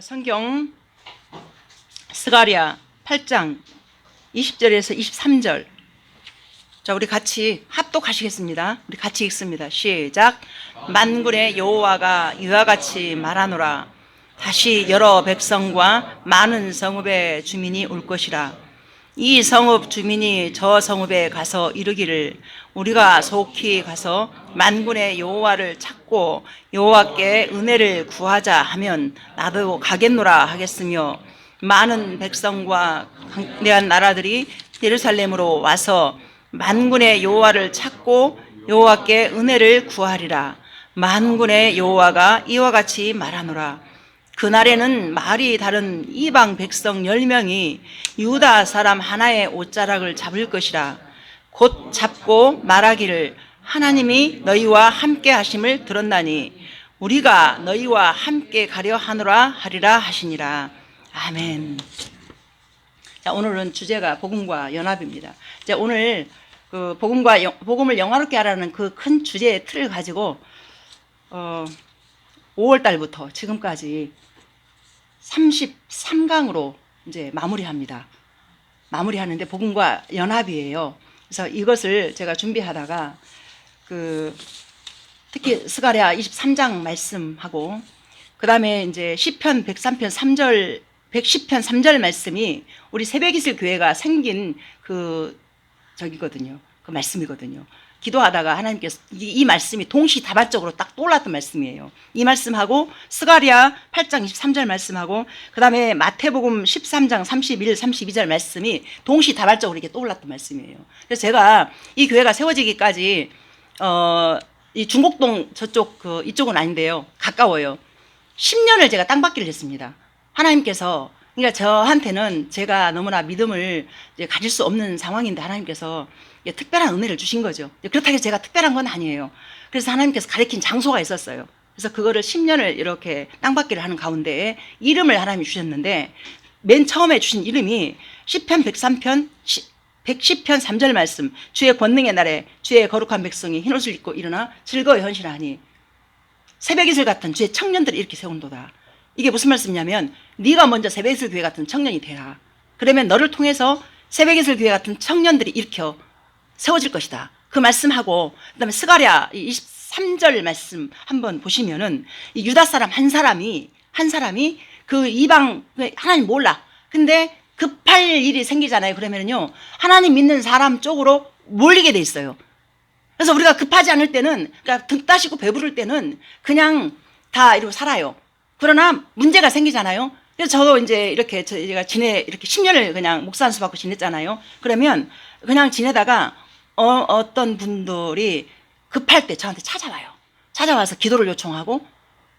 성경 스가랴 8장 20절에서 23절. 자, 우리 같이 합독하시겠습니다. 우리 같이 읽습니다. 시작. 만군의 여호와가 이와 같이 말하노라. 다시 여러 백성과 많은 성읍의 주민이 올 것이라. 이 성읍 주민이 저 성읍에 가서 이르기를 우리가 속히 가서 만군의 여호와를 찾고 여호와께 은혜를 구하자 하면 나도 가겠노라 하겠으며, 많은 백성과 강대한 나라들이 예루살렘으로 와서 만군의 여호와를 찾고 여호와께 은혜를 구하리라. 만군의 여호와가 이와 같이 말하노라. 그날에는 말이 다른 이방 백성 10명이 유다 사람 하나의 옷자락을 잡을 것이라. 곧 잡고 말하기를 하나님이 너희와 함께 하심을 들었나니 우리가 너희와 함께 가려 하노라 하리라 하시니라. 아멘. 자, 오늘은 주제가 복음과 연합입니다. 자, 오늘 그 복음을 영화롭게 하라는 그 큰 주제의 틀을 가지고 5월 달부터 지금까지 33강으로 이제 마무리하는데 복음과 연합이에요. 그래서 이것을 제가 준비하다가 특히 스가랴 23장 말씀하고 그다음에 이제 시편 103편 3절 110편 3절 말씀이 우리 새벽이슬 교회가 생긴 그 말씀이거든요. 기도하다가 하나님께서 이 말씀이 동시다발적으로 딱 떠올랐던 말씀이에요. 이 말씀하고 스가랴 8장 23절 말씀하고 그다음에 마태복음 13장 31, 32절 말씀이 동시다발적으로 이렇게 떠올랐던 말씀이에요. 그래서 제가 이 교회가 세워지기까지 이 중곡동 저쪽 이쪽은 아닌데요. 가까워요. 10년을 제가 땅받기를 했습니다. 하나님께서, 그러니까 저한테는 제가 너무나 믿음을 이제 가질 수 없는 상황인데 하나님께서 특별한 은혜를 주신 거죠. 그렇다고 해서 제가 특별한 건 아니에요. 그래서 하나님께서 가리킨 장소가 있었어요. 그래서 그거를 10년을 이렇게 땅받기를 하는 가운데 이름을 하나님이 주셨는데, 맨 처음에 주신 이름이 시편 103편 110편 3절 말씀, 주의 권능의 날에 주의 거룩한 백성이 흰옷을 입고 일어나 즐거이 헌신하니 새벽이슬 같은 주의 청년들을 이렇게 세운도다. 이게 무슨 말씀이냐면 네가 먼저 새벽이슬 교회 같은 청년이 되라. 그러면 너를 통해서 새벽이슬 교회 같은 청년들이 일으켜 세워질 것이다. 그 말씀하고 그다음에 스가랴 23절 말씀 한번 보시면은 이 유다 사람 한 사람이 그 이방 하나님 몰라. 근데 급할 일이 생기잖아요. 그러면은요 하나님 믿는 사람 쪽으로 몰리게 돼 있어요. 그래서 우리가 급하지 않을 때는, 그러니까 등 따시고 배부를 때는 그냥 다 이러고 살아요. 그러나 문제가 생기잖아요. 그래서 저도 이제 이렇게 제가 이렇게 10년을 그냥 목사 안수 받고 지냈잖아요. 그러면 그냥 지내다가 어떤 분들이 급할 때 저한테 찾아와요. 찾아와서 기도를 요청하고,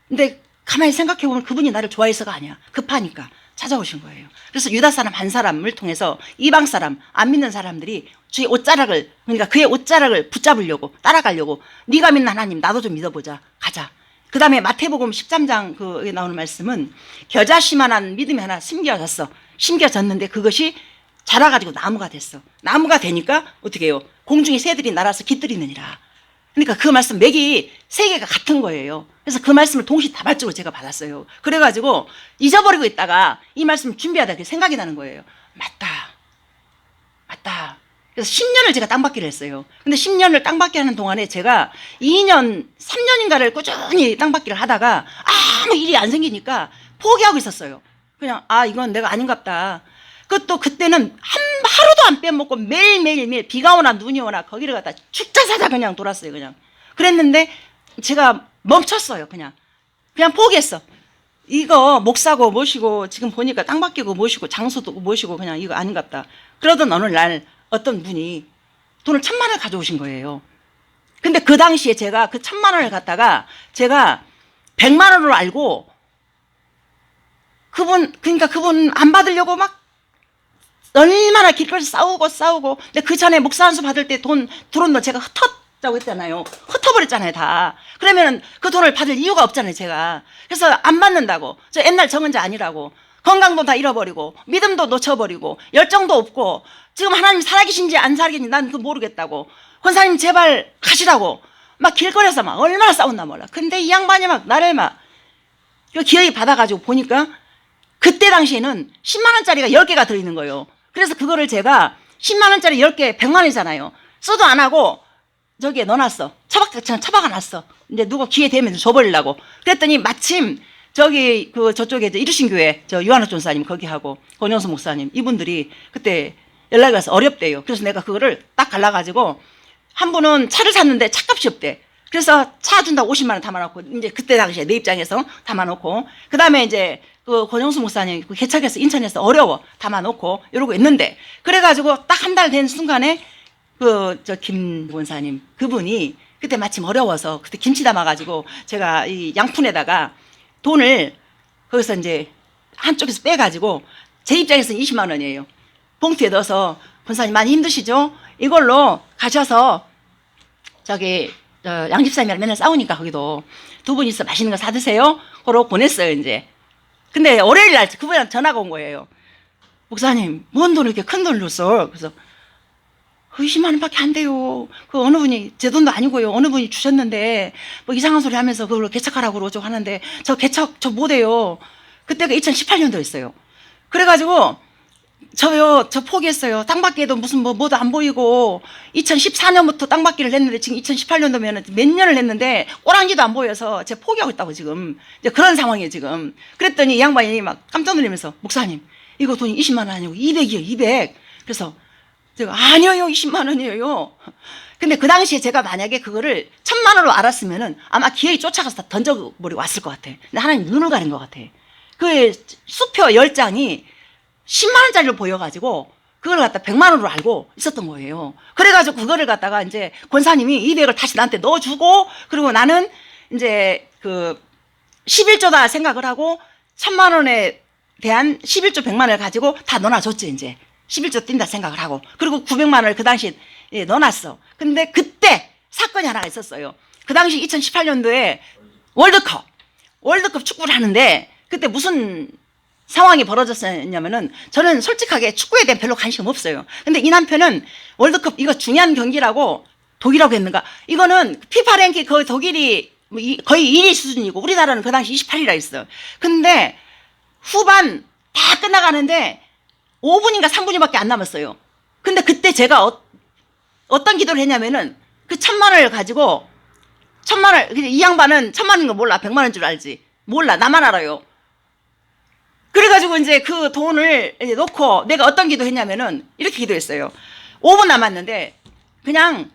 근데 가만히 생각해 보면 그분이 나를 좋아해서가 아니야. 급하니까 찾아오신 거예요. 그래서 유다 사람 한 사람을 통해서 이방 사람, 안 믿는 사람들이 주의 옷자락을, 그러니까 그의 옷자락을 붙잡으려고, 따라가려고, 네가 믿는 하나님 나도 좀 믿어보자, 가자. 그 다음에 마태복음 13장 그에 나오는 말씀은 겨자씨만한 믿음이 하나 심겨졌는데 그것이 자라가지고 나무가 됐어. 나무가 되니까 어떻게 해요? 공중에 새들이 날아서 깃들이느니라. 그러니까 그 말씀 맥이 세 개가 같은 거예요. 그래서 그 말씀을 동시다발적으로 제가 받았어요. 그래가지고 잊어버리고 있다가 이 말씀을 준비하다 생각이 나는 거예요. 맞다. 그래서 10년을 제가 땅받기를 했어요. 근데 10년을 땅받기 하는 동안에 제가 2년, 3년인가를 꾸준히 땅받기를 하다가 아무 일이 안 생기니까 포기하고 있었어요. 그냥 이건 내가 아닌갑다. 그것도 그때는 하루도 안 빼먹고 매일 비가 오나 눈이 오나 거기를 갖다 축자사자 그냥 돌았어요. 그냥 그랬는데 제가 멈췄어요. 그냥 포기했어. 이거 목사고 모시고 지금 보니까 땅받기고 모시고 장소도 모시고 그냥 이거 아닌갑다. 그러던 어느 날 어떤 분이 돈을 1,000만 원을 가져오신 거예요. 근데 그 당시에 제가 그 1,000만 원을 갖다가 제가 100만 원으로 알고 그분 안 받으려고 막 얼마나 길거리에서 싸우고 근데 그 전에 목사 안수 받을 때 돈 들어온 돈 제가 흩었다고 했잖아요. 흩어버렸잖아요 다. 그러면 그 돈을 받을 이유가 없잖아요 제가. 그래서 안 받는다고. 저 옛날 정은자 아니라고. 건강도 다 잃어버리고 믿음도 놓쳐버리고 열정도 없고 지금 하나님 살아계신지 안 살아계신지 난 그거 모르겠다고. 권사님 제발 가시라고 막 길거리에서 막 얼마나 싸웠나 몰라. 근데 이 양반이 막 나를 막 기어이 받아가지고 보니까 그때 당시에는 10만 원짜리가 10개가 들어있는 거예요. 그래서 그거를 제가 10만 원짜리 10개 100만 원이잖아요. 써도 안 하고 저기에 넣어놨어. 처박아 놨어. 이제 누가 기회 되면 줘버리려고. 그랬더니 마침 저기 저쪽에 이루신교회 유한호 전사님 거기하고 권영수 목사님 이분들이 그때 연락이 와서 어렵대요. 그래서 내가 그거를 딱 갈라가지고 한 분은 차를 샀는데 차값이 없대. 그래서 차 준다고 50만 원 담아놓고 이제 그때 당시에 내 입장에서 담아놓고 그 다음에 이제 권영수 목사님 개척해서 인천에서 어려워 담아놓고 이러고 있는데 그래가지고 딱 한 달 된 순간에 김 권사님 그분이 그때 마침 어려워서 그때 김치 담아가지고 제가 이 양푼에다가 돈을 거기서 이제 한쪽에서 빼가지고 제 입장에서는 20만 원이에요. 봉투에 넣어서 권사님 많이 힘드시죠? 이걸로 가셔서 양집사님이랑 맨날 싸우니까 거기도 두 분이서 맛있는 거 사드세요. 그러고 보냈어요 이제. 근데 월요일 날 그분한테 전화가 온 거예요. 목사님 뭔 돈을 이렇게 큰 돈을 줬어? 그래서 20만 원밖에 안 돼요. 어느 분이 제 돈도 아니고요. 어느 분이 주셨는데 뭐 이상한 소리 하면서 그걸로 개척하라고 그러죠 하는데 저 개척 저 못해요. 그때가 2018년도였어요. 그래가지고 저 포기했어요. 땅받기에도 무슨 뭐도 안 보이고 2014년부터 땅받기를 했는데 지금 2018년도면 몇 년을 했는데 꼬랑지도 안 보여서 제가 포기하고 있다고 지금 이제 그런 상황이에요 지금. 그랬더니 이 양반이 막 깜짝 놀라면서 목사님 이거 돈이 20만 원 아니고 200이요 200. 그래서 제가 아니요 20만 원이에요. 근데 그 당시에 제가 만약에 그거를 1000만 원으로 알았으면은 아마 기어이 쫓아가서 다 던져버리고 왔을 것 같아. 근데 하나님 눈을 가린 것 같아. 그 수표 10장이 10만 원짜리로 보여가지고 그걸 갖다 100만 원으로 알고 있었던 거예요. 그래가지고 그거를 갖다가 이제 권사님이 200을 다시 나한테 넣어주고 그리고 나는 이제 11조다 생각을 하고 1000만 원에 대한 11조 100만 원을 가지고 다 넣어놔줬지 이제. 11조 뛴다 생각을 하고 그리고 900만 원을 그 당시에 넣어놨어. 근데 그때 사건이 하나가 있었어요. 그 당시 2018년도에 월드컵 축구를 하는데 그때 무슨 상황이 벌어졌었냐면은 저는 솔직하게 축구에 대한 별로 관심 없어요. 근데 이 남편은 월드컵 이거 중요한 경기라고 독일하고 했는가 이거는 피파 랭킹 거의 독일이 거의 1위 수준이고 우리나라는 그 당시 28위라 했어요. 근데 후반 다 끝나가는데 5분인가 3분이밖에 안 남았어요. 근데 그때 제가 어떤 기도를 했냐면은 그 1000만 원을 가지고 1000만 원, 이 양반은 1000만 원인 거 몰라. 100만 원인 줄 알지. 몰라. 나만 알아요. 그래가지고 이제 그 돈을 이제 놓고 내가 어떤 기도 했냐면은 이렇게 기도했어요. 5분 남았는데 그냥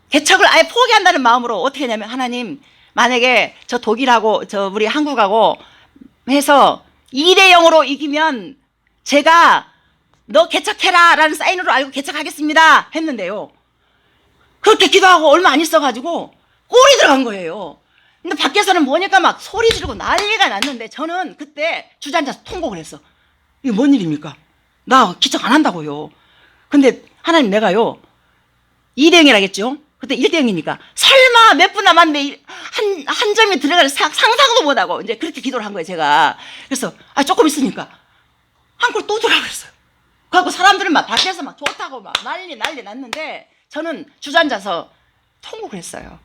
개척을 아예 포기한다는 마음으로 어떻게 했냐면 하나님 만약에 저 독일하고 저 우리 한국하고 해서 2대 0으로 이기면 제가 너 개척해라 라는 사인으로 알고 개척하겠습니다 했는데요. 그렇게 기도하고 얼마 안 있어가지고 골이 들어간 거예요. 근데 밖에서는 뭐니까 막 소리 지르고 난리가 났는데 저는 그때 주저앉아서 통곡을 했어. 이게 뭔 일입니까? 나 기척 안 한다고요. 근데 하나님 내가요 2대 0이라겠죠? 그때 1대 0이니까 설마 몇 분 남았는데 한 점이 들어갈 상상도 못하고 이제 그렇게 기도를 한 거예요 제가. 그래서 조금 있으니까 한 골 또 들어갔어요. 그래갖고 사람들은 막 밖에서 막 좋다고 막 난리 났는데 저는 주저앉아서 통곡을 했어요.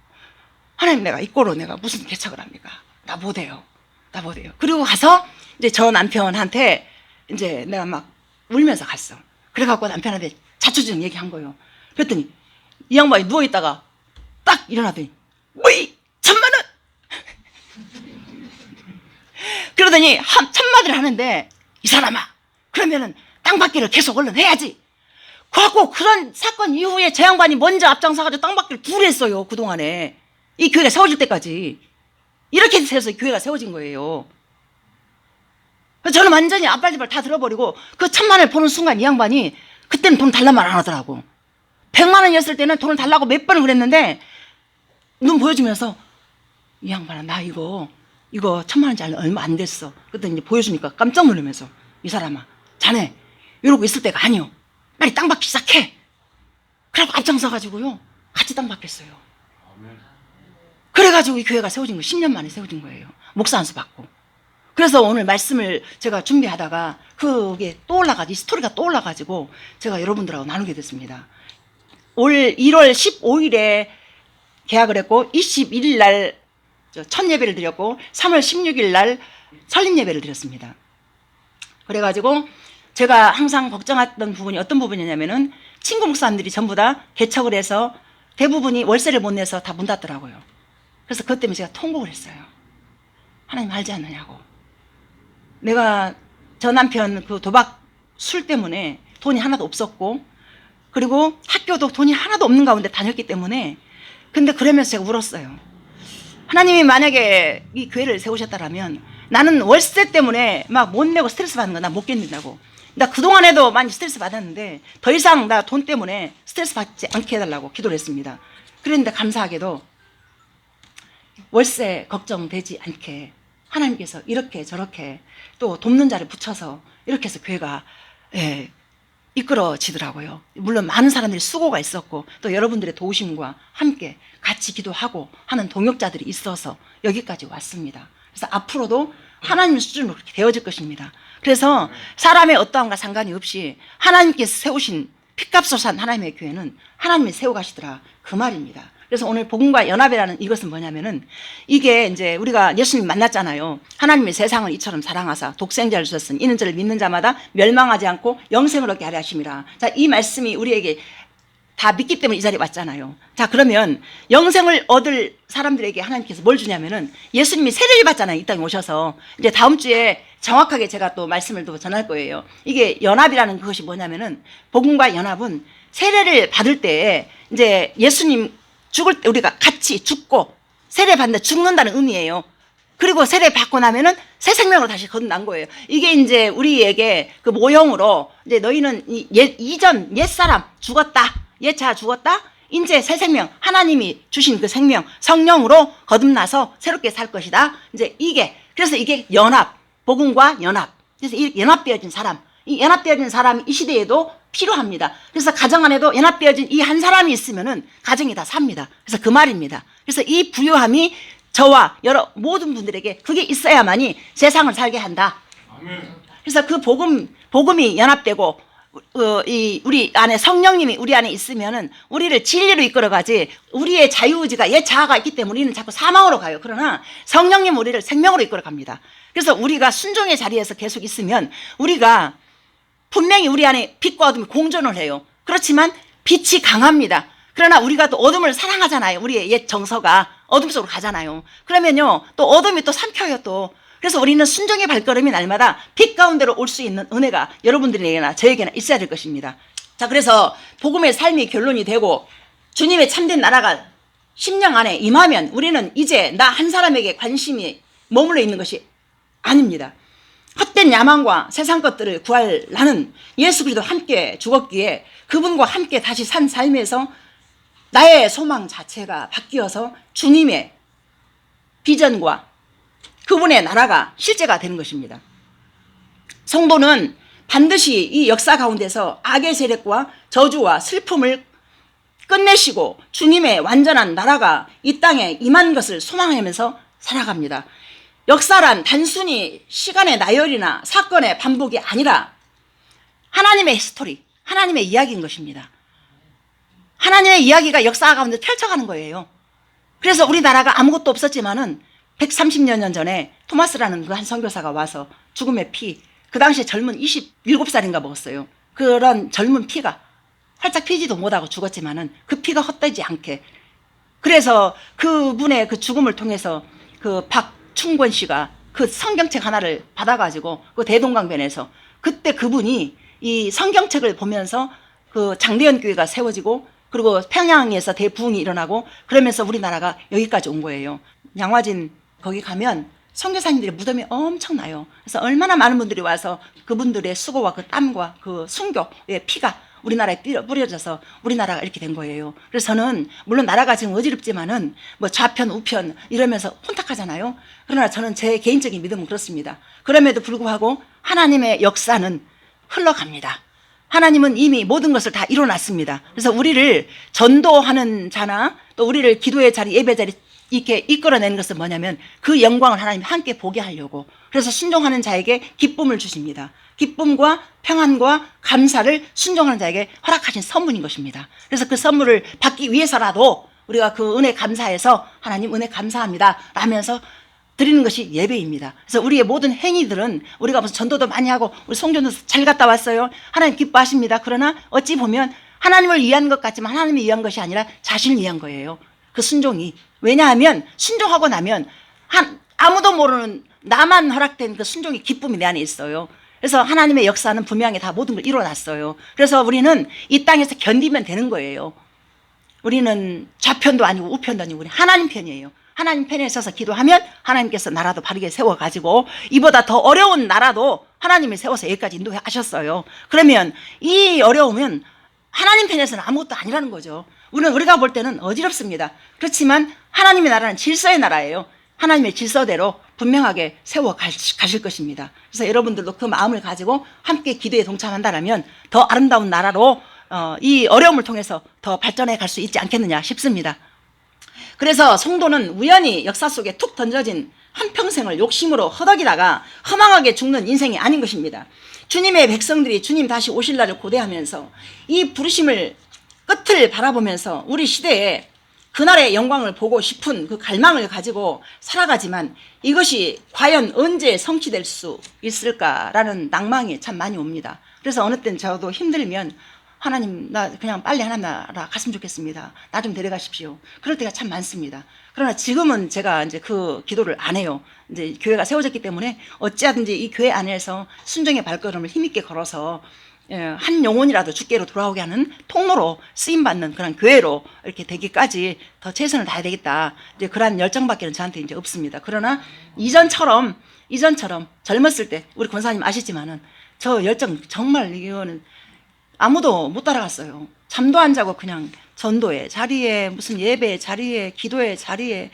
하나님 내가 이 꼴로 내가 무슨 개척을 합니까? 나 못해요. 그리고 가서 이제 저 남편한테 이제 내가 막 울면서 갔어. 그래갖고 남편한테 자초지종 얘기한 거예요. 그랬더니 이 양반이 누워있다가 딱 일어나더니 뭐이 1000만 원! 그러더니 천마디를 하는데 이 사람아 그러면은 땅받기를 계속 얼른 해야지. 그래갖고 그런 사건 이후에 제 양반이 먼저 앞장서가지고 땅받기를 둘 했어요. 그동안에 이 교회가 세워질 때까지 이렇게 해서 교회가 세워진 거예요. 저는 완전히 앞발디발 다 들어버리고 그 1000만 원을 보는 순간 이 양반이 그때는 돈 달란 말 안 하더라고. 100만 원이었을 때는 돈을 달라고 몇 번을 그랬는데 눈 보여주면서 이 양반아 나 이거 1000만 원짜리 얼마 안 됐어. 그때 이제 보여주니까 깜짝 놀라면서 이 사람아 자네 이러고 있을 때가 아니오. 빨리 땅 받기 시작해. 그래갖고 앞장서가지고요 같이 땅 받겠어요. 그래가지고 이 교회가 세워진 거 10년 만에 세워진 거예요. 목사 안수 받고. 그래서 오늘 말씀을 제가 준비하다가 그게 이 스토리가 떠올라가지고 제가 여러분들하고 나누게 됐습니다. 올 1월 15일에 계약을 했고 21일 날 첫 예배를 드렸고 3월 16일 날 설립 예배를 드렸습니다. 그래가지고 제가 항상 걱정했던 부분이 어떤 부분이냐면은 친구 목사님들이 전부 다 개척을 해서 대부분이 월세를 못 내서 다 문 닫더라고요. 그래서 그것 때문에 제가 통곡을 했어요. 하나님 알지 않느냐고. 내가 저 남편 그 도박 술 때문에 돈이 하나도 없었고, 그리고 학교도 돈이 하나도 없는 가운데 다녔기 때문에, 근데 그러면서 제가 울었어요. 하나님이 만약에 이 교회를 세우셨다라면 나는 월세 때문에 막 못 내고 스트레스 받는 거 나 못 견딘다고. 나 그동안에도 많이 스트레스 받았는데 더 이상 나 돈 때문에 스트레스 받지 않게 해달라고 기도를 했습니다. 그런데 감사하게도 월세 걱정되지 않게 하나님께서 이렇게 저렇게 또 돕는 자를 붙여서 이렇게 해서 교회가 이끌어지더라고요. 물론 많은 사람들이 수고가 있었고 또 여러분들의 도우심과 함께 같이 기도하고 하는 동역자들이 있어서 여기까지 왔습니다. 그래서 앞으로도 하나님 수준으로 그렇게 되어질 것입니다. 그래서 사람의 어떠함과 상관이 없이 하나님께서 세우신 핏값으로 산 하나님의 교회는 하나님이 세워가시더라, 그 말입니다. 그래서 오늘 복음과 연합이라는 이것은 뭐냐면은 이게 이제 우리가 예수님 만났잖아요. 하나님이 세상을 이처럼 사랑하사 독생자를 주셨으니 이는 저를 믿는 자마다 멸망하지 않고 영생을 얻게 하려 하심이라. 자, 이 말씀이 우리에게 다 믿기 때문에 이 자리에 왔잖아요. 자, 그러면 영생을 얻을 사람들에게 하나님께서 뭘 주냐면은 예수님이 세례를 받잖아요. 이 땅에 오셔서. 이제 다음 주에 정확하게 제가 또 말씀을 또 전할 거예요. 이게 연합이라는 그것이 뭐냐면은 복음과 연합은 세례를 받을 때 이제 예수님 죽을 때 우리가 같이 죽고 세례 받는데 죽는다는 의미예요. 그리고 세례 받고 나면은 새 생명으로 다시 거듭난 거예요. 이게 이제 우리에게 그 모형으로 이제 너희는 이전 옛사람 죽었다, 옛자 죽었다, 이제 새 생명, 하나님이 주신 그 생명 성령으로 거듭나서 새롭게 살 것이다. 이제 이게, 그래서 이게 연합, 복음과 연합. 그래서 이 연합되어진 사람, 이 연합되어진 사람이 이 시대에도 필요합니다. 그래서 가정 안에도 연합되어진 이 한 사람이 있으면은 가정이 다 삽니다. 그래서 그 말입니다. 그래서 이 부유함이 저와 여러 모든 분들에게 그게 있어야만이 세상을 살게 한다. 그래서 그 복음이 연합되고 우리 안에 성령님이 우리 안에 있으면은 우리를 진리로 이끌어가지, 우리의 자유의지가 옛 자아가 있기 때문에 우리는 자꾸 사망으로 가요. 그러나 성령님 우리를 생명으로 이끌어갑니다. 그래서 우리가 순종의 자리에서 계속 있으면 우리가 분명히 우리 안에 빛과 어둠이 공존을 해요. 그렇지만 빛이 강합니다. 그러나 우리가 또 어둠을 사랑하잖아요. 우리의 옛 정서가 어둠 속으로 가잖아요. 그러면요, 또 어둠이 또 삼켜요 또. 그래서 우리는 순종의 발걸음이 날마다 빛 가운데로 올 수 있는 은혜가 여러분들에게나 저에게나 있어야 될 것입니다. 자, 그래서 복음의 삶이 결론이 되고 주님의 참된 나라가 심령 안에 임하면 우리는 이제 나 한 사람에게 관심이 머물러 있는 것이 아닙니다. 헛된 야망과 세상 것들을 구할 나는 예수 그리스도 함께 죽었기에 그분과 함께 다시 산 삶에서 나의 소망 자체가 바뀌어서 주님의 비전과 그분의 나라가 실제가 되는 것입니다. 성도는 반드시 이 역사 가운데서 악의 세력과 저주와 슬픔을 끝내시고 주님의 완전한 나라가 이 땅에 임한 것을 소망하면서 살아갑니다. 역사란 단순히 시간의 나열이나 사건의 반복이 아니라 하나님의 스토리, 하나님의 이야기인 것입니다. 하나님의 이야기가 역사 가운데 펼쳐가는 거예요. 그래서 우리나라가 아무것도 없었지만은 130여 년 전에 토마스라는 그 한 선교사가 와서 죽음의 피, 그 당시에 젊은 27살인가 먹었어요. 그런 젊은 피가 활짝 피지도 못하고 죽었지만은 그 피가 헛되지 않게, 그래서 그분의 그 죽음을 통해서 그 박충권 씨가 그 성경책 하나를 받아가지고 그 대동강변에서 그때 그분이 이 성경책을 보면서 그 장대현 교회가 세워지고 그리고 평양에서 대부흥이 일어나고 그러면서 우리나라가 여기까지 온 거예요. 양화진 거기 가면 선교사님들의 무덤이 엄청나요. 그래서 얼마나 많은 분들이 와서 그분들의 수고와 그 땀과 그 순교의 피가 우리나라에 뿌려져서 우리나라가 이렇게 된 거예요. 그래서 저는 물론 나라가 지금 어지럽지만은 뭐 좌편 우편 이러면서 혼탁하잖아요. 그러나 저는 제 개인적인 믿음은 그렇습니다. 그럼에도 불구하고 하나님의 역사는 흘러갑니다. 하나님은 이미 모든 것을 다 이뤄놨습니다. 그래서 우리를 전도하는 자나 또 우리를 기도의 자리, 예배 자리 이렇게 이끌어내는 것은 뭐냐면 그 영광을 하나님이 함께 보게 하려고, 그래서 순종하는 자에게 기쁨을 주십니다. 기쁨과 평안과 감사를 순종하는 자에게 허락하신 선물인 것입니다. 그래서 그 선물을 받기 위해서라도 우리가 그 은혜 감사해서 하나님 은혜 감사합니다 라면서 드리는 것이 예배입니다. 그래서 우리의 모든 행위들은 우리가 무슨 전도도 많이 하고 우리 송전도 잘 갔다 왔어요. 하나님 기뻐하십니다. 그러나 어찌 보면 하나님을 위한 것 같지만 하나님을 위한 것이 아니라 자신을 위한 거예요. 그 순종이. 왜냐하면 순종하고 나면 아무도 모르는 나만 허락된 그 순종의 기쁨이 내 안에 있어요. 그래서 하나님의 역사는 분명히 다 모든 걸 이뤄놨어요. 그래서 우리는 이 땅에서 견디면 되는 거예요. 우리는 좌편도 아니고 우편도 아니고 우리 하나님 편이에요. 하나님 편에 서서 기도하면 하나님께서 나라도 바르게 세워가지고 이보다 더 어려운 나라도 하나님이 세워서 여기까지 인도하셨어요. 그러면 이 어려움은 하나님 편에서는 아무것도 아니라는 거죠. 우리가 볼 때는 어지럽습니다. 그렇지만 하나님의 나라는 질서의 나라예요. 하나님의 질서대로 분명하게 세워 가실 것입니다. 그래서 여러분들도 그 마음을 가지고 함께 기도에 동참한다면 더 아름다운 나라로 이 어려움을 통해서 더 발전해 갈 수 있지 않겠느냐 싶습니다. 그래서 성도는 우연히 역사 속에 툭 던져진 한평생을 욕심으로 허덕이다가 허망하게 죽는 인생이 아닌 것입니다. 주님의 백성들이 주님 다시 오실 날을 고대하면서 이 부르심을 끝을 바라보면서 우리 시대에 그날의 영광을 보고 싶은 그 갈망을 가지고 살아가지만 이것이 과연 언제 성취될 수 있을까라는 낭망이 참 많이 옵니다. 그래서 어느 때는 저도 힘들면 하나님 나 그냥 빨리 하나님 나라 갔으면 좋겠습니다. 나 좀 데려가십시오. 그럴 때가 참 많습니다. 그러나 지금은 제가 이제 그 기도를 안 해요. 이제 교회가 세워졌기 때문에 어찌하든지 이 교회 안에서 순종의 발걸음을 힘있게 걸어서 한 영혼이라도 주께로 돌아오게 하는 통로로 쓰임받는 그런 교회로 이렇게 되기까지 더 최선을 다해야 되겠다. 이제 그런 열정밖에는 저한테 이제 없습니다. 그러나 이전처럼 젊었을 때 우리 권사님 아시지만은 저 열정 정말 이거는 아무도 못 따라갔어요. 잠도 안 자고 그냥 전도의 자리에 무슨 예배의 자리에 기도의 자리에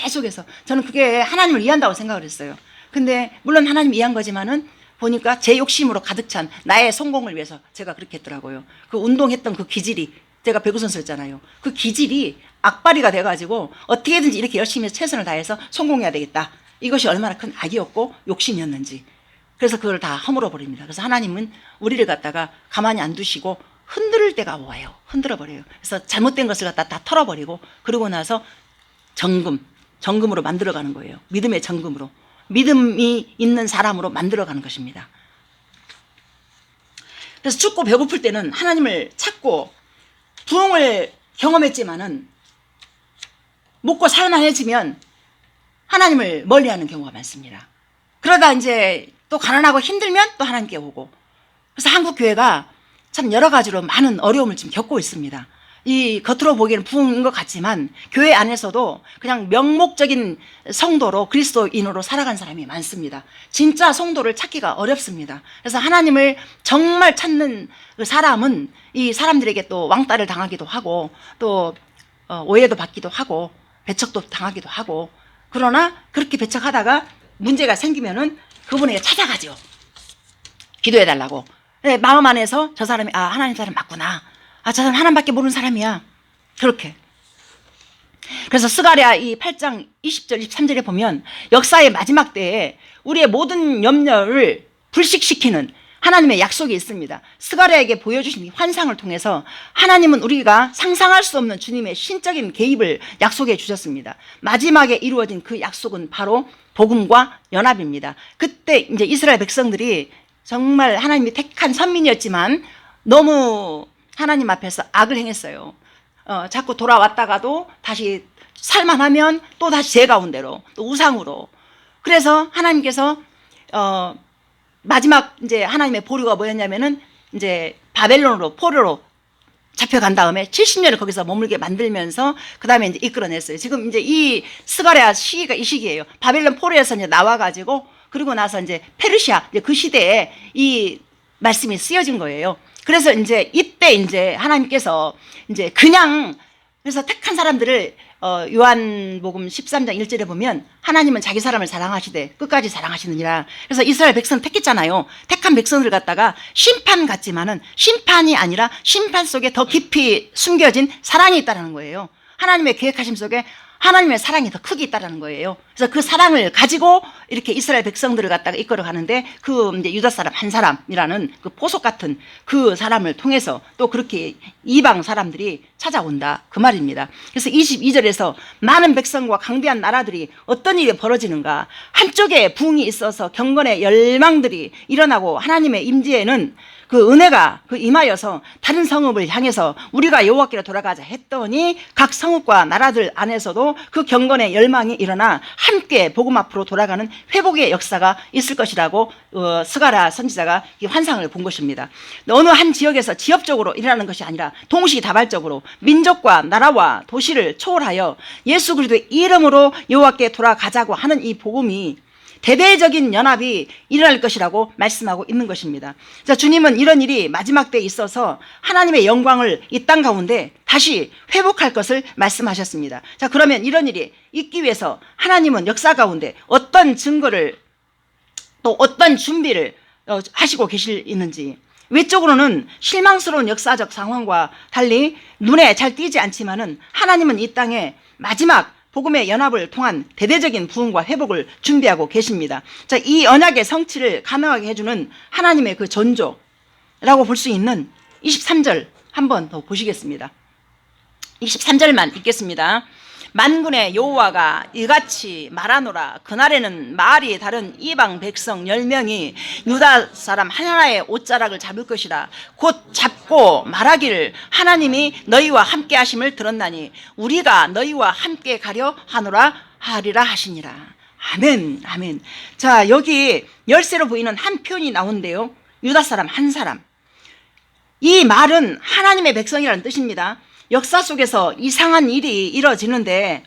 계속해서 저는 그게 하나님을 위한다고 생각을 했어요. 근데 물론 하나님 위한 거지만은 보니까 제 욕심으로 가득 찬 나의 성공을 위해서 제가 그렇게 했더라고요. 그 운동했던 그 기질이 제가 배구 선수였잖아요. 그 기질이 악바리가 돼가지고 어떻게든지 이렇게 열심히 최선을 다해서 성공해야 되겠다. 이것이 얼마나 큰 악이었고 욕심이었는지. 그래서 그걸 다 허물어 버립니다. 그래서 하나님은 우리를 갖다가 가만히 안 두시고 흔들 때가 와요. 흔들어 버려요. 그래서 잘못된 것을 갖다 다 털어버리고 그러고 나서 정금으로 만들어가는 거예요. 믿음의 정금으로. 믿음이 있는 사람으로 만들어가는 것입니다. 그래서 춥고 배고플 때는 하나님을 찾고 부흥을 경험했지만은 먹고 살만해지면 하나님을 멀리하는 경우가 많습니다. 그러다 이제 또 가난하고 힘들면 또 하나님께 오고. 그래서 한국 교회가 참 여러 가지로 많은 어려움을 지금 겪고 있습니다. 이 겉으로 보기에는 부흥인 것 같지만 교회 안에서도 그냥 명목적인 성도로 그리스도인으로 살아간 사람이 많습니다. 진짜 성도를 찾기가 어렵습니다. 그래서 하나님을 정말 찾는 그 사람은 이 사람들에게 또 왕따를 당하기도 하고 또 오해도 받기도 하고 배척도 당하기도 하고 그러나 그렇게 배척하다가 문제가 생기면은 그분에게 찾아가죠. 기도해달라고. 마음 안에서 저 사람이 하나님 사람 맞구나. 저 사람 하나님밖에 모르는 사람이야. 그렇게. 그래서 스가랴 이 8장 20절 23절에 보면 역사의 마지막 때에 우리의 모든 염려를 불식시키는 하나님의 약속이 있습니다. 스가랴에게 보여주신 이 환상을 통해서 하나님은 우리가 상상할 수 없는 주님의 신적인 개입을 약속해 주셨습니다. 마지막에 이루어진 그 약속은 바로 복음과 연합입니다. 그때 이제 이스라엘 백성들이 정말 하나님이 택한 선민이었지만 너무 하나님 앞에서 악을 행했어요. 자꾸 돌아왔다가도 다시 살만하면 또 다시 제 가운데로 또 우상으로. 그래서 하나님께서 마지막 이제 하나님의 보류가 뭐였냐면은 이제 바벨론으로 포로로 잡혀간 다음에 70년을 거기서 머물게 만들면서 그 다음에 이제 이끌어냈어요. 지금 이제 이 스가랴 시기가 이 시기예요. 바벨론 포로에서 이제 나와가지고 그리고 나서 이제 페르시아 이제 그 시대에 이 말씀이 쓰여진 거예요. 그래서 이제 이때 이제 하나님께서 이제 그냥 그래서 택한 사람들을 요한복음 13장 1절에 보면 하나님은 자기 사람을 사랑하시되 끝까지 사랑하시느니라. 그래서 이스라엘 백성 택했잖아요. 택한 백성들 갖다가 심판 같지만은 심판이 아니라 심판 속에 더 깊이 숨겨진 사랑이 있다는 거예요. 하나님의 계획하심 속에 하나님의 사랑이 더 크게 있다는 거예요. 그래서 그 사랑을 가지고 이렇게 이스라엘 백성들을 갖다가 이끌어 가는데 그 이제 유다 사람 한 사람이라는 그 보석 같은 그 사람을 통해서 또 그렇게 이방 사람들이 찾아온다 그 말입니다. 그래서 22절에서 많은 백성과 강대한 나라들이 어떤 일이 벌어지는가, 한쪽에 부흥이 있어서 경건의 열망들이 일어나고 하나님의 임재에는 그 은혜가 그 임하여서 다른 성읍을 향해서 우리가 여호와께로 돌아가자 했더니 각 성읍과 나라들 안에서도 그 경건의 열망이 일어나 함께 복음 앞으로 돌아가는 회복의 역사가 있을 것이라고 스가랴 선지자가 이 환상을 본 것입니다. 어느 한 지역에서 지역적으로 일어나는 것이 아니라 동시다발적으로 민족과 나라와 도시를 초월하여 예수 그리스도의 이름으로 여호와께 돌아가자고 하는 이 복음이 대대적인 연합이 일어날 것이라고 말씀하고 있는 것입니다. 자, 주님은 이런 일이 마지막 때에 있어서 하나님의 영광을 이 땅 가운데 다시 회복할 것을 말씀하셨습니다. 자, 그러면 이런 일이 있기 위해서 하나님은 역사 가운데 어떤 증거를 또 어떤 준비를 하시고 계시는지, 외적으로는 실망스러운 역사적 상황과 달리 눈에 잘 띄지 않지만은 하나님은 이 땅에 마지막 복음의 연합을 통한 대대적인 부흥과 회복을 준비하고 계십니다. 자, 이 언약의 성취를 가능하게 해주는 하나님의 그 전조라고 볼 수 있는 23절 한 번 더 보시겠습니다. 23절만 읽겠습니다. 만군의 여호와가 이같이 말하노라. 그날에는 말이 다른 이방 백성 10명이 유다 사람 하나의 옷자락을 잡을 것이라. 곧 잡고 말하기를 하나님이 너희와 함께 하심을 들었나니 우리가 너희와 함께 가려 하노라 하리라 하시니라. 아멘, 아멘. 자, 여기 열쇠로 보이는 한 표현이 나오는데요. 유다 사람 한 사람. 이 말은 하나님의 백성이라는 뜻입니다. 역사 속에서 이상한 일이 이루어지는데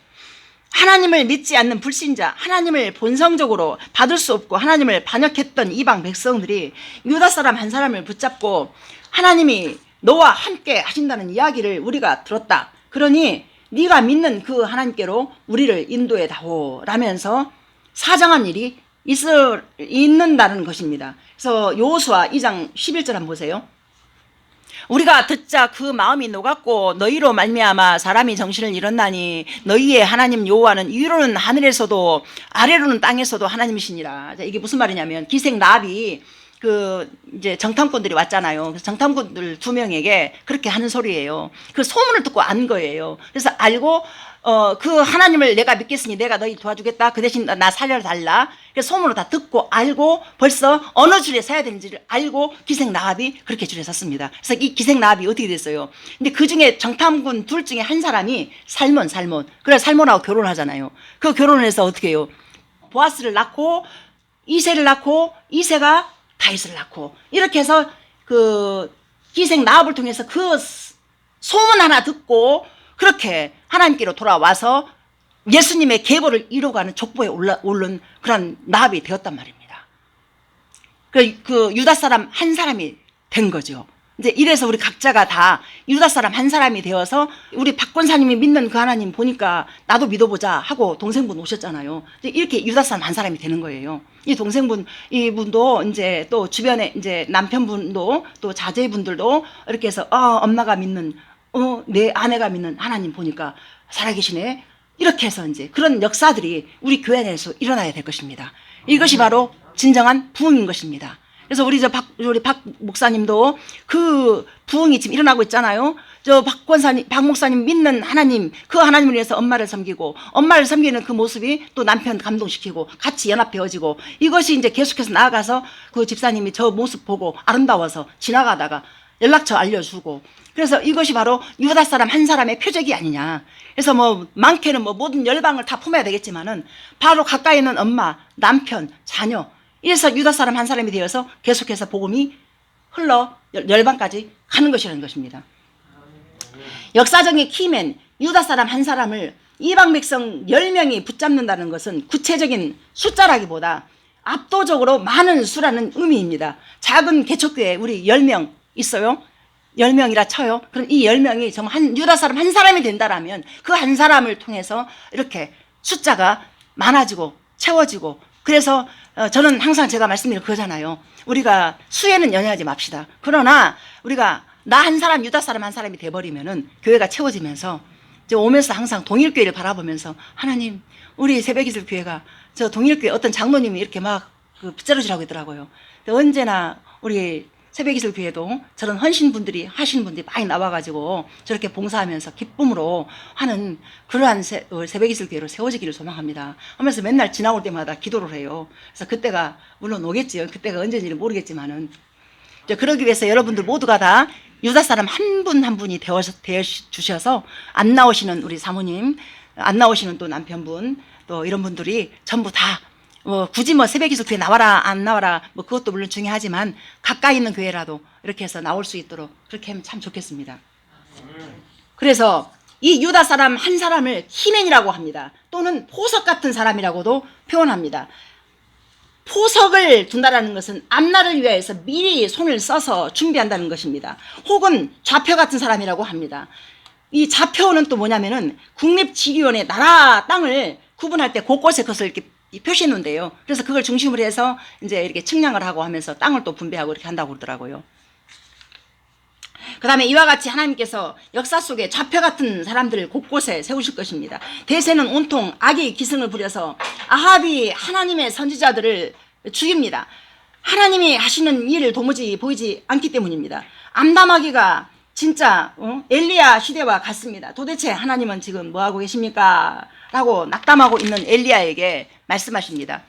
하나님을 믿지 않는 불신자, 하나님을 본성적으로 받을 수 없고 하나님을 반역했던 이방 백성들이 유다 사람 한 사람을 붙잡고 하나님이 너와 함께 하신다는 이야기를 우리가 들었다. 그러니 네가 믿는 그 하나님께로 우리를 인도해 다오 라면서 사정한 일이 있는다는 것입니다. 그래서 여호수아 2장 11절 한번 보세요. 우리가 듣자 그 마음이 녹았고 너희로 말미암아 사람이 정신을 잃었나니 너희의 하나님 여호와는 위로는 하늘에서도 아래로는 땅에서도 하나님이시니라. 자, 이게 무슨 말이냐면 기생 라합이 그 이제 정탐꾼들이 왔잖아요. 그래서 정탐꾼들 2명에게 그렇게 하는 소리예요. 그 소문을 듣고 안 거예요. 그래서 알고 그 하나님을 내가 믿겠으니 내가 너희 도와주겠다. 그 대신 나 살려달라. 그래서 소문을 다 듣고 알고 벌써 어느 줄에 서야 되는지를 알고 기생 라합이 그렇게 줄에 섰습니다. 그래서 이 기생 라합이 어떻게 됐어요? 근데 그 중에 정탐꾼 둘 중에 한 사람이 살몬. 그래서 살몬하고 결혼하잖아요. 그 결혼을 해서 어떻게 해요? 보아스를 낳고 이새를 낳고 이새가 다윗을 낳고 이렇게 해서 그 기생 라합을 통해서 그 소문 하나 듣고 그렇게 하나님께로 돌아와서 예수님의 계보를 이루어가는 족보에 오른 그런 라합이 되었단 말입니다. 그 유다 사람 한 사람이 된 거죠. 이제 이래서 우리 각자가 다 유다 사람 한 사람이 되어서 우리 박 권사님이 믿는 그 하나님 보니까 나도 믿어보자 하고 동생분 오셨잖아요. 이렇게 유다 사람 한 사람이 되는 거예요. 이 동생분, 이분도 이제 또 주변에 이제 남편분도 또 자제분들도 이렇게 해서 엄마가 믿는 내 아내가 믿는 하나님 보니까 살아계시네. 이렇게 해서 이제 그런 역사들이 우리 교회 내에서 일어나야 될 것입니다. 이것이 바로 진정한 부흥인 것입니다. 그래서 우리 박 목사님도 그 부흥이 지금 일어나고 있잖아요. 박 목사님 믿는 하나님, 그 하나님을 위해서 엄마를 섬기고, 엄마를 섬기는 그 모습이 또 남편 감동시키고, 같이 연합되어지고, 이것이 이제 계속해서 나아가서 그 집사님이 저 모습 보고 아름다워서 지나가다가 연락처 알려주고, 그래서 이것이 바로 유다 사람 한 사람의 표적이 아니냐. 그래서 많게는 모든 열방을 다 품어야 되겠지만은, 바로 가까이 있는 엄마, 남편, 자녀, 이래서 유다 사람 한 사람이 되어서 계속해서 복음이 흘러 열방까지 가는 것이라는 것입니다. 역사적인 키맨 유다 사람 한 사람을 이방 백성 10명이 붙잡는다는 것은 구체적인 숫자라기보다 압도적으로 많은 수라는 의미입니다. 작은 개척교회 우리 10명 있어요. 10명이라 쳐요. 그럼 이 10명이 정말 유다 사람 한 사람이 된다라면 그 한 사람을 통해서 이렇게 숫자가 많아지고 채워지고, 그래서 저는 항상 제가 말씀드린 그거잖아요. 우리가 수에는 연연하지 맙시다. 그러나 우리가 나 한 사람, 유다 사람 한 사람이 돼버리면은 교회가 채워지면서 이제 오면서 항상 동일교회를 바라보면서 하나님, 우리 새벽이슬 교회가 저 동일교회 어떤 장로님이 이렇게 막 그 빗자루질하고 있더라고요. 언제나 우리 새벽이슬 교회도 저런 헌신분들이 하시는 분들이 많이 나와가지고 저렇게 봉사하면서 기쁨으로 하는 그러한 새벽이슬 교회로 세워지기를 소망합니다 하면서 맨날 지나올 때마다 기도를 해요. 그래서 그때가 물론 오겠지요. 그때가 언제인지는 모르겠지만은 그러기 위해서 여러분들 모두가 다 유다 사람 한 분 한 분이 되어 주셔서 안 나오시는 우리 사모님, 안 나오시는 또 남편분, 또 이런 분들이 전부 다 굳이 새벽이슬 교회 나와라 안 나와라 그것도 물론 중요하지만 가까이 있는 교회라도 이렇게 해서 나올 수 있도록 그렇게 하면 참 좋겠습니다. 그래서 이 유다 사람 한 사람을 히멘이라고 합니다. 또는 포석 같은 사람이라고도 표현합니다. 포석을 둔다라는 것은 앞날을 위해서 미리 손을 써서 준비한다는 것입니다. 혹은 좌표 같은 사람이라고 합니다. 이 좌표는 또 뭐냐면은 국립지리원의 나라 땅을 구분할 때 곳곳에 그것을 이렇게 표시해 놓은데요. 그래서 그걸 중심으로 해서 이제 이렇게 측량을 하고 하면서 땅을 또 분배하고 이렇게 한다고 그러더라고요. 그 다음에 이와 같이 하나님께서 역사 속에 좌표 같은 사람들을 곳곳에 세우실 것입니다. 대세는 온통 악의 기승을 부려서 아합이 하나님의 선지자들을 죽입니다. 하나님이 하시는 일을 도무지 보이지 않기 때문입니다. 암담하기가 진짜 엘리야 시대와 같습니다. 도대체 하나님은 지금 뭐하고 계십니까? 라고 낙담하고 있는 엘리야에게 말씀하십니다.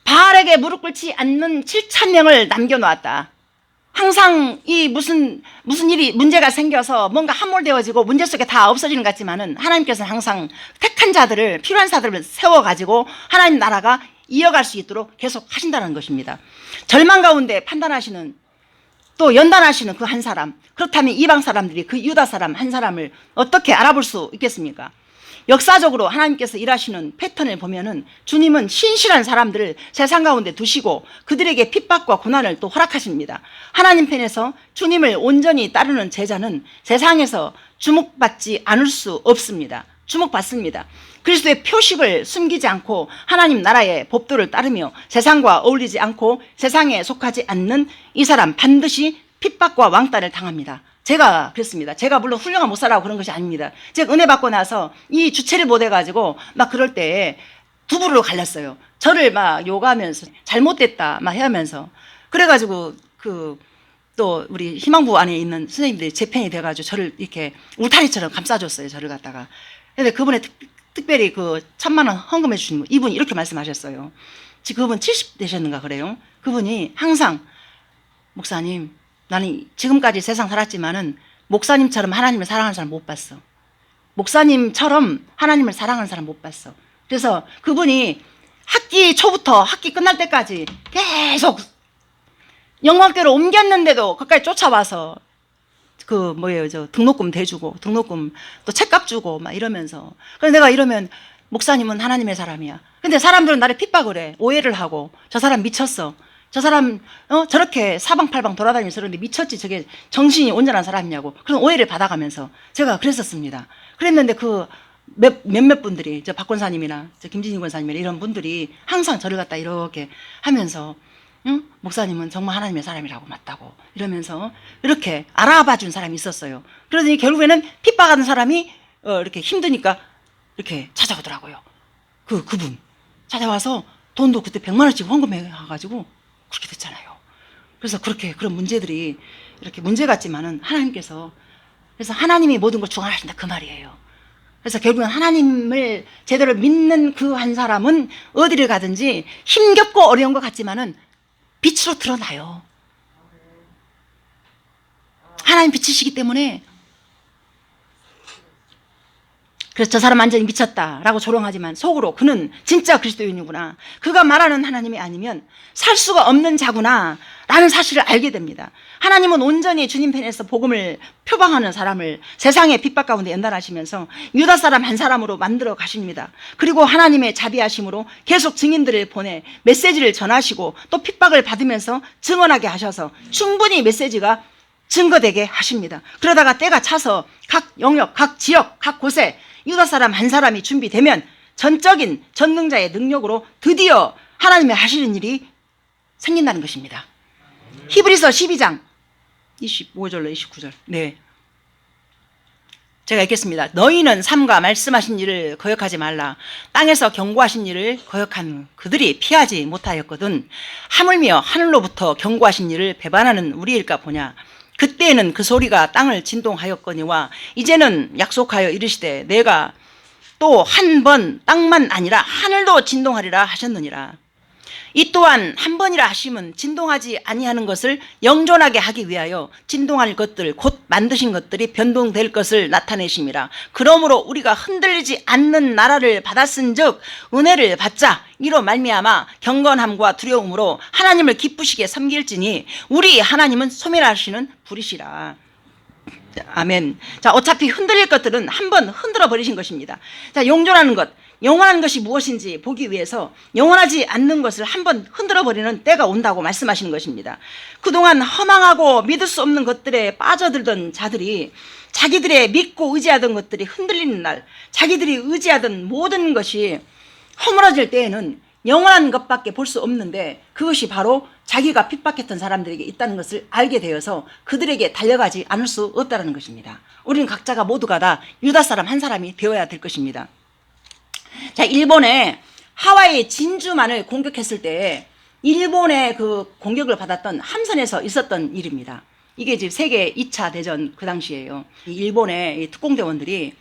바알에게 무릎 꿇지 않는 7,000명을 남겨놓았다. 항상 이 무슨 일이 문제가 생겨서 뭔가 함몰되어지고 문제 속에 다 없어지는 것 같지만은 하나님께서는 항상 택한 자들을 필요한 자들을 세워가지고 하나님 나라가 이어갈 수 있도록 계속 하신다는 것입니다. 절망 가운데 판단하시는 또 연단하시는 그 한 사람, 그렇다면 이방 사람들이 그 유다 사람 한 사람을 어떻게 알아볼 수 있겠습니까? 역사적으로 하나님께서 일하시는 패턴을 보면은 주님은 신실한 사람들을 세상 가운데 두시고 그들에게 핍박과 고난을 또 허락하십니다. 하나님 편에서 주님을 온전히 따르는 제자는 세상에서 주목받지 않을 수 없습니다. 주목받습니다. 그리스도의 표식을 숨기지 않고 하나님 나라의 법도를 따르며 세상과 어울리지 않고 세상에 속하지 않는 이 사람 반드시 핍박과 왕따를 당합니다. 제가 그랬습니다. 제가 물론 훌륭한 목사라고 그런 것이 아닙니다. 제가 은혜 받고 나서 이 주체를 못 해가지고 막 그럴 때 두부로 갈렸어요. 저를 막 욕하면서 잘못됐다 막 해하면서 그래가지고 또 우리 희망부 안에 있는 선생님들이 제 편이 돼가지고 저를 이렇게 울타리처럼 감싸줬어요. 저를 갖다가. 근데 그분이 특별히 1,000만 원 헌금해 주신 분, 이분이 이렇게 말씀하셨어요. 지금 그분 70 되셨는가 그래요. 그분이 항상 목사님, 나는 지금까지 세상 살았지만은 목사님처럼 하나님을 사랑하는 사람 못 봤어. 목사님처럼 하나님을 사랑하는 사람 못 봤어. 그래서 그분이 학기 초부터 학기 끝날 때까지 계속 영광교회로 옮겼는데도 거기까지 쫓아와서 등록금 대주고 등록금 또 책값 주고 막 이러면서. 그래서 내가 이러면 목사님은 하나님의 사람이야. 근데 사람들은 나를 핍박을 해. 오해를 하고 저 사람 미쳤어. 저 사람 저렇게 사방팔방 돌아다니면서 그런데 미쳤지 저게 정신이 온전한 사람이냐고 그런 오해를 받아가면서 제가 그랬었습니다. 그랬는데 몇몇 분들이 저 박 권사님이나 저 김진희 권사님이나 이런 분들이 항상 저를 갖다 이렇게 하면서 목사님은 정말 하나님의 사람이라고 맞다고 이러면서 이렇게 알아봐 준 사람이 있었어요. 그러더니 결국에는 핍박하는 사람이 이렇게 힘드니까 이렇게 찾아오더라고요. 그분 찾아와서 돈도 그때 100만 원씩 헌금해 가지고 그렇게 됐잖아요. 그래서 그런 문제들이 이렇게 문제 같지만은 하나님께서 그래서 하나님이 모든 걸 주관하신다 그 말이에요. 그래서 결국은 하나님을 제대로 믿는 그 한 사람은 어디를 가든지 힘겹고 어려운 것 같지만은 빛으로 드러나요. 하나님 빛이시기 때문에. 그래서 저 사람 완전히 미쳤다라고 조롱하지만 속으로 그는 진짜 그리스도인이구나. 그가 말하는 하나님이 아니면 살 수가 없는 자구나 라는 사실을 알게 됩니다. 하나님은 온전히 주님 편에서 복음을 표방하는 사람을 세상의 핍박 가운데 연단하시면서 유다 사람 한 사람으로 만들어 가십니다. 그리고 하나님의 자비하심으로 계속 증인들을 보내 메시지를 전하시고 또 핍박을 받으면서 증언하게 하셔서 충분히 메시지가 증거되게 하십니다. 그러다가 때가 차서 각 영역, 각 지역, 각 곳에 유다 사람 한 사람이 준비되면 전적인 전능자의 능력으로 드디어 하나님의 하시는 일이 생긴다는 것입니다. 히브리서 12장 25절로 29절. 네. 제가 읽겠습니다. 너희는 삼가 말씀하신 일을 거역하지 말라. 땅에서 경고하신 일을 거역한 그들이 피하지 못하였거든. 하물며 하늘로부터 경고하신 일을 배반하는 우리일까 보냐. 그때에는 그 소리가 땅을 진동하였거니와 이제는 약속하여 이르시되 내가 또 한 번 땅만 아니라 하늘도 진동하리라 하셨느니라. 이 또한 한 번이라 하심은 진동하지 아니하는 것을 영존하게 하기 위하여 진동할 것들 곧 만드신 것들이 변동될 것을 나타내심이라. 그러므로 우리가 흔들리지 않는 나라를 받았은즉 은혜를 받자. 이로 말미암아 경건함과 두려움으로 하나님을 기쁘시게 섬길지니 우리 하나님은 소멸하시는 불이시라. 아멘. 자, 어차피 흔들릴 것들은 한번 흔들어 버리신 것입니다. 자, 영존하는 것, 영원한 것이 무엇인지 보기 위해서 영원하지 않는 것을 한번 흔들어 버리는 때가 온다고 말씀하시는 것입니다. 그동안 허망하고 믿을 수 없는 것들에 빠져들던 자들이 자기들의 믿고 의지하던 것들이 흔들리는 날, 자기들이 의지하던 모든 것이 허물어질 때에는 영원한 것밖에 볼 수 없는데 그것이 바로 자기가 핍박했던 사람들에게 있다는 것을 알게 되어서 그들에게 달려가지 않을 수 없다는 것입니다. 우리는 각자가 모두가 다 유다 사람 한 사람이 되어야 될 것입니다. 자, 일본에 하와이 진주만을 공격했을 때 일본의 그 공격을 받았던 함선에서 있었던 일입니다. 이게 지금 세계 2차 대전 그 당시에요. 일본의 특공대원들이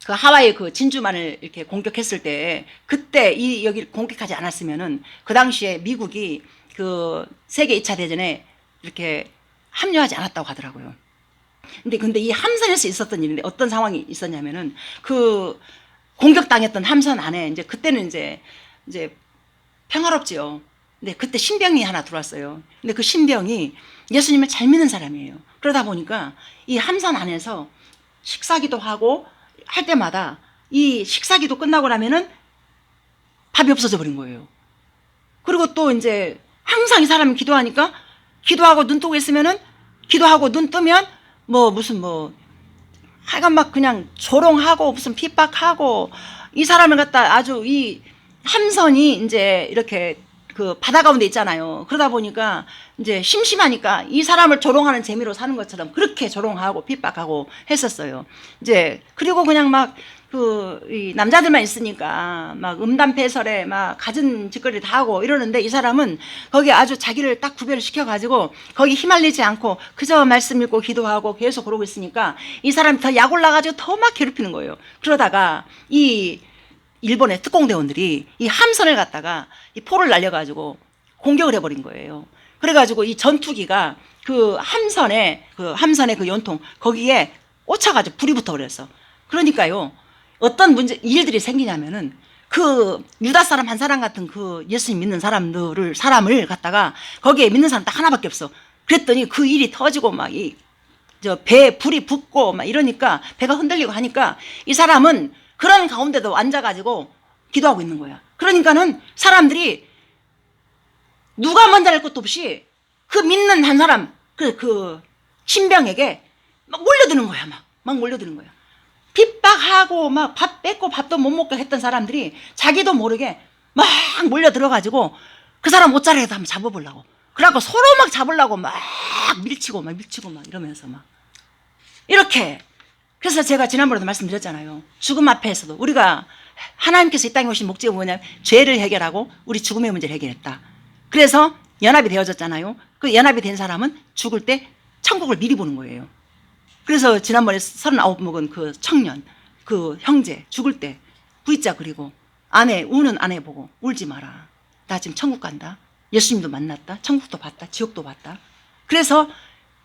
그 하와이 그 진주만을 이렇게 공격했을 때 그때 여기를 공격하지 않았으면은 그 당시에 미국이 그 세계 2차 대전에 이렇게 합류하지 않았다고 하더라고요. 근데 이 함선에서 있었던 일인데 어떤 상황이 있었냐면은 그 공격당했던 함선 안에 이제 그때는 이제 평화롭지요. 근데 그때 신병이 하나 들어왔어요. 근데 그 신병이 예수님을 잘 믿는 사람이에요. 그러다 보니까 이 함선 안에서 식사기도 하고 할 때마다 이 식사기도 끝나고 나면은 밥이 없어져 버린 거예요. 그리고 또 이제 항상 이 사람이 기도하니까 기도하고 눈 뜨고 있으면은 기도하고 눈 뜨면 하여간 막 그냥 조롱하고 무슨 핍박하고 이 사람을 갖다 아주 이 함선이 이제 이렇게 그 바다 가운데 있잖아요. 그러다 보니까 이제 심심하니까 이 사람을 조롱하는 재미로 사는 것처럼 그렇게 조롱하고 핍박하고 했었어요. 이제 그리고 그냥 막 이 남자들만 있으니까 막 음담패설에 막 갖은 짓거리 다 하고 이러는데 이 사람은 거기 아주 자기를 딱 구별을 시켜가지고 거기 휘말리지 않고 그저 말씀 읽고 기도하고 계속 그러고 있으니까 이 사람이 더 약 올라가지고 더 막 괴롭히는 거예요. 그러다가 이 일본의 특공대원들이 이 함선을 갖다가 이 포를 날려가지고 공격을 해버린 거예요. 그래가지고 이 전투기가 그 함선의 그 연통 거기에 꽂혀가지고 불이 붙어버렸어. 그러니까요. 어떤 일들이 생기냐면은 그 유다 사람 한 사람 같은 그 예수님 믿는 사람을 갖다가 거기에 믿는 사람 딱 하나밖에 없어. 그랬더니 그 일이 터지고 막 배에 불이 붙고 막 이러니까 배가 흔들리고 하니까 이 사람은 그런 가운데도 앉아가지고 기도하고 있는 거야. 그러니까는 사람들이 누가 먼저 할 것도 없이 그 믿는 한 사람, 그 신병에게 막 몰려드는 거야. 막 몰려드는 거야. 핍박하고 막 밥 뺏고 밥도 못 먹게 했던 사람들이 자기도 모르게 막 몰려들어가지고 그 사람 옷자리에다 한번 잡아보려고. 그래갖고 서로 막 잡으려고 막 밀치고 막 이러면서 막. 이렇게. 그래서 제가 지난번에도 말씀드렸잖아요. 죽음 앞에서도 우리가 하나님께서 이 땅에 오신 목적이 뭐냐면 죄를 해결하고 우리 죽음의 문제를 해결했다. 그래서 연합이 되어졌잖아요. 그 연합이 된 사람은 죽을 때 천국을 미리 보는 거예요. 그래서 지난번에 39 먹은 그 청년, 그 형제 죽을 때 V자 그리고 우는 아내 보고 울지 마라. 나 지금 천국 간다. 예수님도 만났다. 천국도 봤다. 지옥도 봤다. 그래서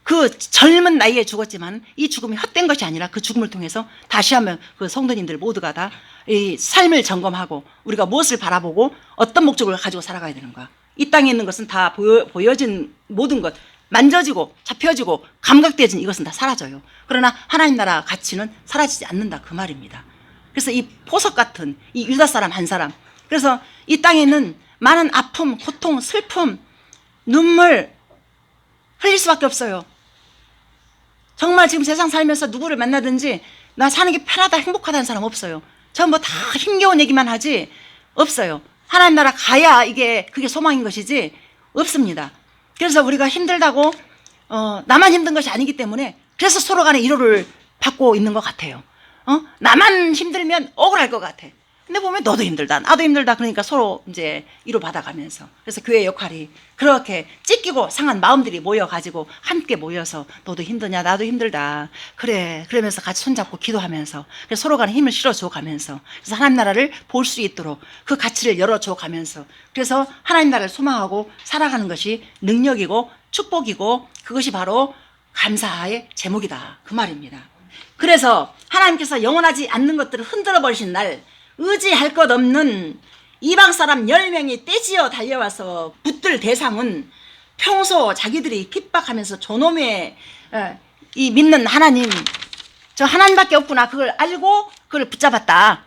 그 젊은 나이에 죽었지만 이 죽음이 헛된 것이 아니라 그 죽음을 통해서 다시 한번 그 성도님들 모두가 다 이 삶을 점검하고 우리가 무엇을 바라보고 어떤 목적을 가지고 살아가야 되는가. 이 땅에 있는 것은 다 보여진 모든 것, 만져지고 잡혀지고 감각되어진 이것은 다 사라져요. 그러나 하나님 나라 가치는 사라지지 않는다 그 말입니다. 그래서 이 보석 같은 이 유다 사람 한 사람, 그래서 이 땅에 있는 많은 아픔, 고통, 슬픔, 눈물 흘릴 수밖에 없어요. 정말 지금 세상 살면서 누구를 만나든지 나 사는 게 편하다 행복하다는 사람 없어요. 전부 다 힘겨운 얘기만 하지 없어요. 하나님 나라 가야 그게 소망인 것이지 없습니다. 그래서 우리가 힘들다고 나만 힘든 것이 아니기 때문에 그래서 서로 간에 위로를 받고 있는 것 같아요. 나만 힘들면 억울할 것 같아. 근데 보면 너도 힘들다, 나도 힘들다. 그러니까 서로 이제 위로받아가면서. 그래서 교회 역할이 그렇게 찢기고 상한 마음들이 모여가지고 함께 모여서 너도 힘드냐, 나도 힘들다. 그래. 그러면서 같이 손잡고 기도하면서 그래서 서로 간에 힘을 실어줘 가면서 그래서 하나님 나라를 볼 수 있도록 그 가치를 열어줘 가면서 그래서 하나님 나라를 소망하고 살아가는 것이 능력이고 축복이고 그것이 바로 감사의 제목이다. 그 말입니다. 그래서 하나님께서 영원하지 않는 것들을 흔들어 버리신 날 의지할 것 없는 이방 사람 10명이 떼지어 달려와서 붙들 대상은 평소 자기들이 핍박하면서 저놈의 이 믿는 하나님, 저 하나님밖에 없구나 그걸 알고 그걸 붙잡았다.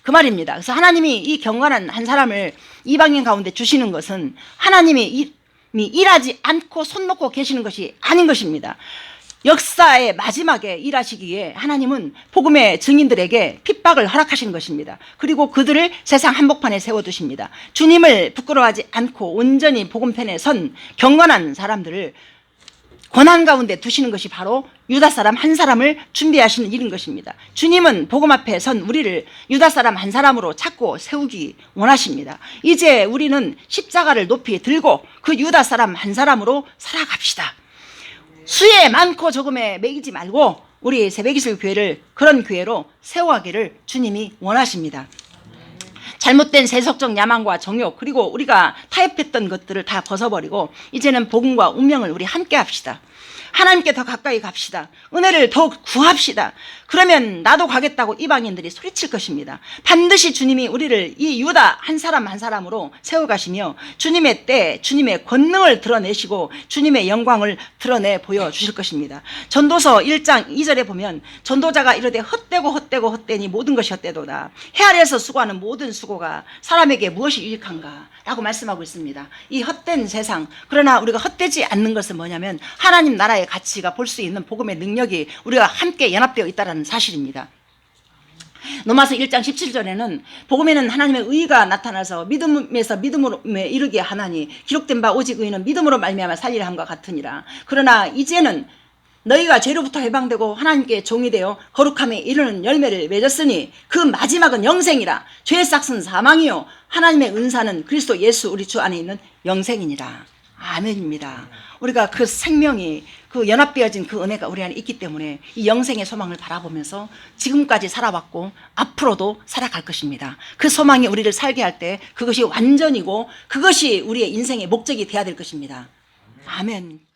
그 말입니다. 그래서 하나님이 이 경건한 한 사람을 이방인 가운데 주시는 것은 하나님이 일하지 않고 손 놓고 계시는 것이 아닌 것입니다. 역사의 마지막에 일하시기에 하나님은 복음의 증인들에게 핍박을 허락하시는 것입니다. 그리고 그들을 세상 한복판에 세워두십니다. 주님을 부끄러워하지 않고 온전히 복음편에 선 경건한 사람들을 고난 가운데 두시는 것이 바로 유다 사람 한 사람을 준비하시는 일인 것입니다. 주님은 복음 앞에 선 우리를 유다 사람 한 사람으로 찾고 세우기 원하십니다. 이제 우리는 십자가를 높이 들고 그 유다 사람 한 사람으로 살아갑시다. 수에 많고 적음에 매이지 말고 우리 새벽이슬 교회를 그런 교회로 세워가기를 주님이 원하십니다. 잘못된 세속적 야망과 정욕 그리고 우리가 타협했던 것들을 다 벗어버리고 이제는 복음과 운명을 우리 함께 합시다. 하나님께 더 가까이 갑시다. 은혜를 더욱 구합시다. 그러면 나도 가겠다고 이방인들이 소리칠 것입니다. 반드시 주님이 우리를 이 유다 한 사람 한 사람으로 세워가시며 주님의 때 주님의 권능을 드러내시고 주님의 영광을 드러내 보여주실 것입니다. 전도서 1장 2절에 보면 전도자가 이르되 헛되고 헛되고 헛되니 모든 것이 헛되도다. 해 아래에서 수고하는 모든 수고가 사람에게 무엇이 유익한가 라고 말씀하고 있습니다. 이 헛된 세상, 그러나 우리가 헛되지 않는 것은 뭐냐면 하나님 나라의 가치가 볼 수 있는 복음의 능력이 우리가 함께 연합되어 있다는 사실입니다. 로마서 1장 17절에는 복음에는 하나님의 의가 나타나서 믿음에서 믿음으로 이르게 하나니 기록된 바 오직 의는 믿음으로 말미암아 살리라 함과 같으니라. 그러나 이제는 너희가 죄로부터 해방되고 하나님께 종이 되어 거룩함에 이르는 열매를 맺었으니 그 마지막은 영생이라. 죄의 싹은 사망이요 하나님의 은사는 그리스도 예수 우리 주 안에 있는 영생이니라. 아멘입니다. 우리가 그 생명이 그 연합되어진 그 은혜가 우리 안에 있기 때문에 이 영생의 소망을 바라보면서 지금까지 살아왔고 앞으로도 살아갈 것입니다. 그 소망이 우리를 살게 할 때 그것이 완전이고 그것이 우리의 인생의 목적이 되어야 될 것입니다. 아멘.